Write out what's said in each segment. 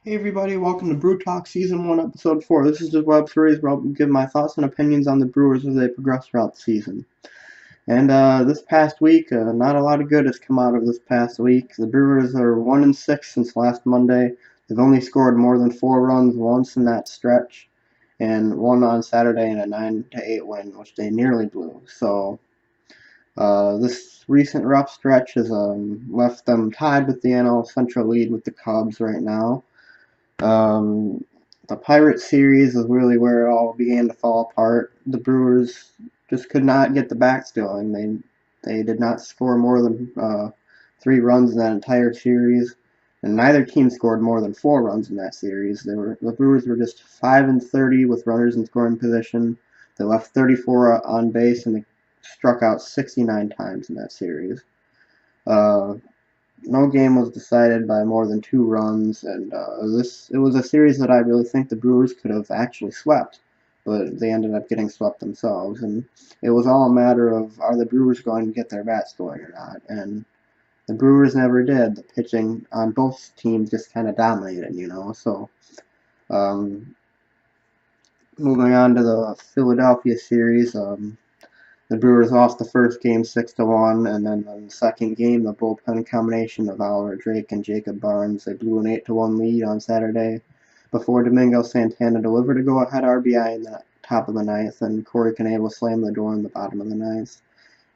Hey everybody, welcome to BrewTalk Season 1, Episode 4. This is the web series where I'll give my thoughts and opinions on the Brewers as they progress throughout the season. And this past week, not a lot of good has come out of this past week. The Brewers are 1-6 since last Monday. They've only scored more than 4 runs once in that stretch, and one on Saturday in a 9-8 win, which they nearly blew. So this recent rough stretch has left them tied with the NL Central lead with the Cubs right now. The Pirates series is really where it all began to fall apart. The Brewers just could not get the bats going. They did not score more than 3 runs in that entire series, and neither team scored more than 4 runs in that series. The Brewers were just 5-30 with runners in scoring position. They left 34 on base, and they struck out 69 times in that series. No game was decided by more than 2 runs, and it was a series that I really think the Brewers could have actually swept, but they ended up getting swept themselves, and it was all a matter of, are the Brewers going to get their bats going or not, and the Brewers never did. The pitching on both teams just kind of dominated, so moving on to the Philadelphia series. The Brewers lost the first game 6-1, and then in the second game, the bullpen combination of Oliver Drake and Jacob Barnes, they blew an 8-1 lead on Saturday before Domingo Santana delivered a go-ahead RBI in the top of the ninth, and Corey Knebel slammed the door in the bottom of the ninth.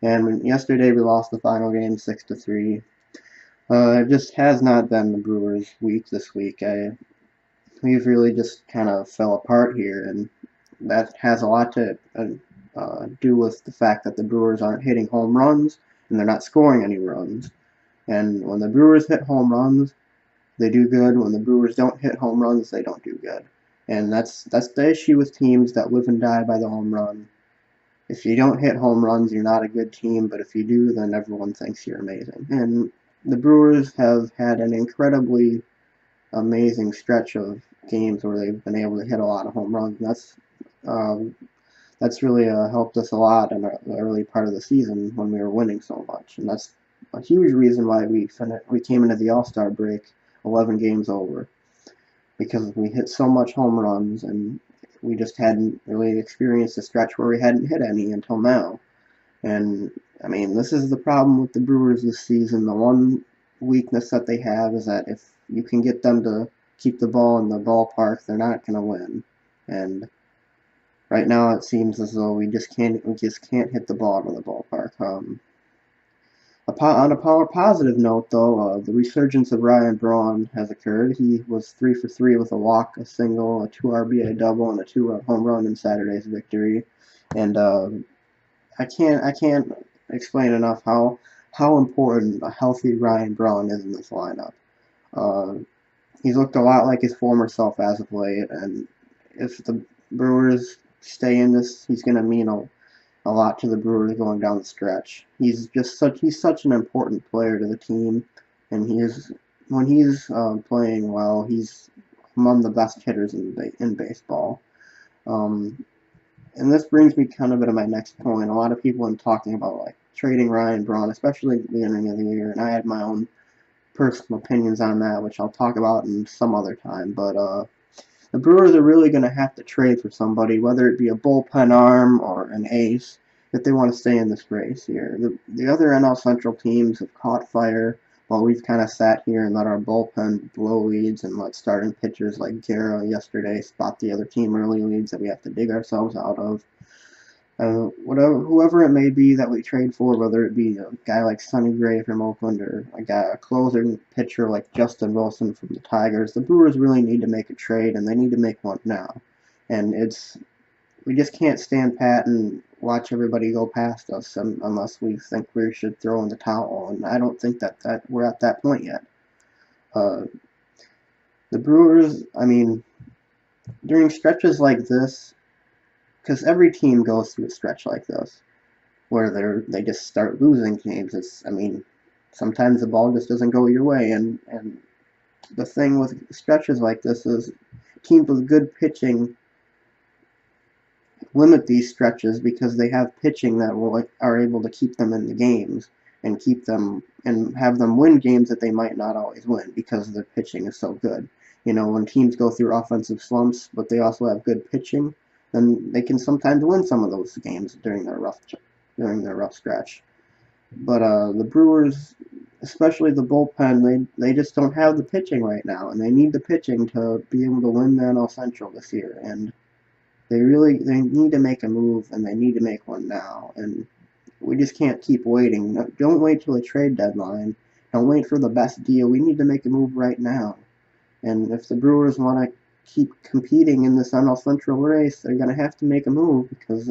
And yesterday, we lost the final game 6-3. It just has not been the Brewers' week this week. We've really just kind of fell apart here, and that has a lot to do with the fact that the Brewers aren't hitting home runs and they're not scoring any runs. And when the Brewers hit home runs, they do good. When the Brewers don't hit home runs, they don't do good. And that's the issue with teams that live and die by the home run. If you don't hit home runs, you're not a good team, but if you do, then everyone thinks you're amazing. And the Brewers have had an incredibly amazing stretch of games where they've been able to hit a lot of home runs. And that's really helped us a lot in the early part of the season when we were winning so much, and that's a huge reason why we came into the All-Star break 11 games over, because we hit so much home runs, and we just hadn't really experienced a stretch where we hadn't hit any until now. And I mean, this is the problem with the Brewers this season. The one weakness that they have is that if you can get them to keep the ball in the ballpark, they're not going to win. And right now, it seems as though we just can't hit the ball out of the ballpark. On a more positive note, though, the resurgence of Ryan Braun has occurred. He was 3 for 3 with a walk, a single, a 2 RBI double, and a 2 home run in Saturday's victory. And I can't explain enough how important a healthy Ryan Braun is in this lineup. He's looked a lot like his former self as of late, and if the Brewers stay in this, he's going to mean a lot to the Brewers going down the stretch. He's such an important player to the team, and when he's playing well, he's among the best hitters in baseball. And this brings me kind of to my next point. A lot of people have been talking about like trading Ryan Braun, especially at the beginning of the year, and I had my own personal opinions on that, which I'll talk about in some other time. But the Brewers are really going to have to trade for somebody, whether it be a bullpen arm or an ace, if they want to stay in this race here. The other NL Central teams have caught fire while we've kind of sat here and let our bullpen blow leads and let starting pitchers like Guerra yesterday spot the other team early leads that we have to dig ourselves out of. Whoever it may be that we trade for, whether it be a guy like Sonny Gray from Oakland or a closer pitcher like Justin Wilson from the Tigers, the Brewers really need to make a trade, and they need to make one now. And we just can't stand pat and watch everybody go past us unless we think we should throw in the towel, and I don't think that we're at that point yet. The Brewers, I mean, during stretches like this, because every team goes through a stretch like this where they just start losing games. Sometimes the ball just doesn't go your way, and the thing with stretches like this is teams with good pitching limit these stretches because they have pitching that are able to keep them in the games and keep them and have them win games that they might not always win because their pitching is so good. You know, when teams go through offensive slumps, but they also have good pitching, then they can sometimes win some of those games during their rough stretch. But the Brewers, especially the bullpen, they just don't have the pitching right now, and they need the pitching to be able to win the NL Central this year. And they need to make a move, and they need to make one now. And we just can't keep waiting. Don't wait till a trade deadline. Don't wait for the best deal. We need to make a move right now. And if the Brewers want to keep competing in this NL Central race, they're going to have to make a move because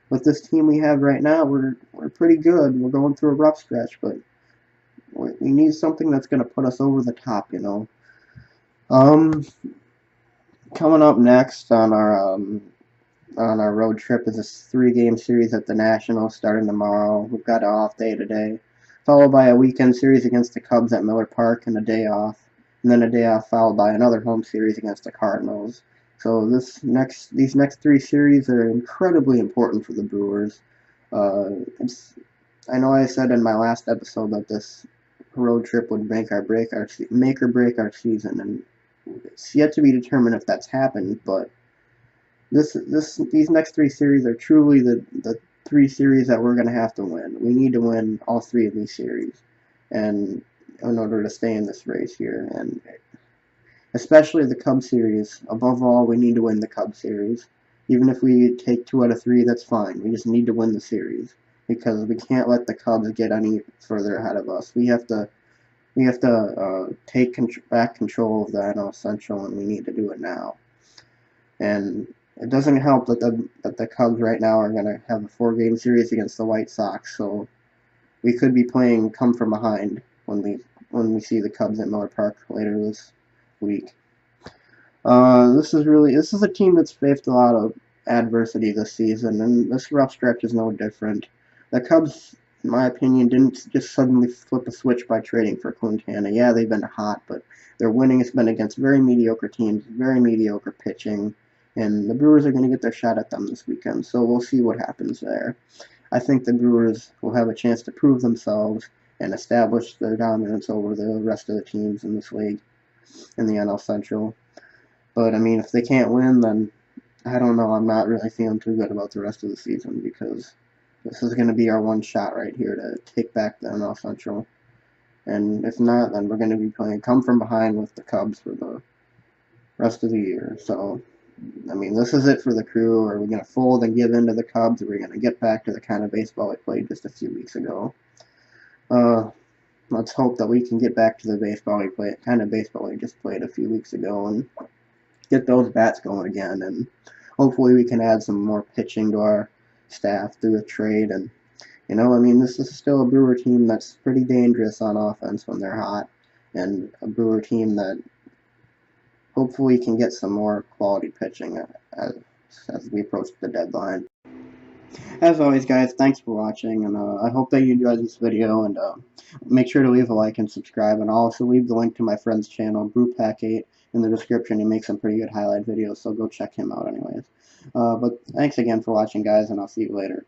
with this team we have right now, we're pretty good. We're going through a rough stretch, but we need something that's going to put us over the top, you know. Coming up next on our road trip is a 3-game series at the Nationals starting tomorrow. We've got an off day today, followed by a weekend series against the Cubs at Miller Park and a day off, and then a day off followed by another home series against the Cardinals. So these next 3 series are incredibly important for the Brewers. I know I said in my last episode that this road trip would make or break our season, and it's yet to be determined if that's happened. But these next 3 series are truly the 3 series that we're going to have to win. We need to win all 3 of these series, and in order to stay in this race here, and especially the Cubs series. Above all, we need to win the Cubs series. Even if we take 2 out of 3, that's fine. We just need to win the series because we can't let the Cubs get any further ahead of us. We have to take back control of the NL Central, and we need to do it now. And it doesn't help that the Cubs right now are going to have a 4-game series against the White Sox, so we could be playing come from behind when we see the Cubs at Miller Park later this week. This is a team that's faced a lot of adversity this season, and this rough stretch is no different. The Cubs, in my opinion, didn't just suddenly flip a switch by trading for Quintana. Yeah, they've been hot, but their winning has been against very mediocre teams, very mediocre pitching, and the Brewers are going to get their shot at them this weekend, so we'll see what happens there. I think the Brewers will have a chance to prove themselves and establish their dominance over the rest of the teams in this league, in the NL Central. But, I mean, if they can't win, then I don't know. I'm not really feeling too good about the rest of the season because this is going to be our one shot right here to take back the NL Central. And if not, then we're going to be playing come from behind with the Cubs for the rest of the year. So, I mean, this is it for the Crew. Are we going to fold and give in to the Cubs? Or are we going to get back to the kind of baseball we played just a few weeks ago? Let's hope that we can get back to the baseball we just played a few weeks ago and get those bats going again. And hopefully we can add some more pitching to our staff through a trade. And, you know, I mean, this is still a Brewer team that's pretty dangerous on offense when they're hot, and a Brewer team that hopefully can get some more quality pitching as we approach the deadline. As always, guys, thanks for watching, and I hope that you enjoyed this video, and make sure to leave a like and subscribe, and I'll also leave the link to my friend's channel, BrewTalk 8, in the description. He makes some pretty good highlight videos, so go check him out anyways. But thanks again for watching, guys, and I'll see you later.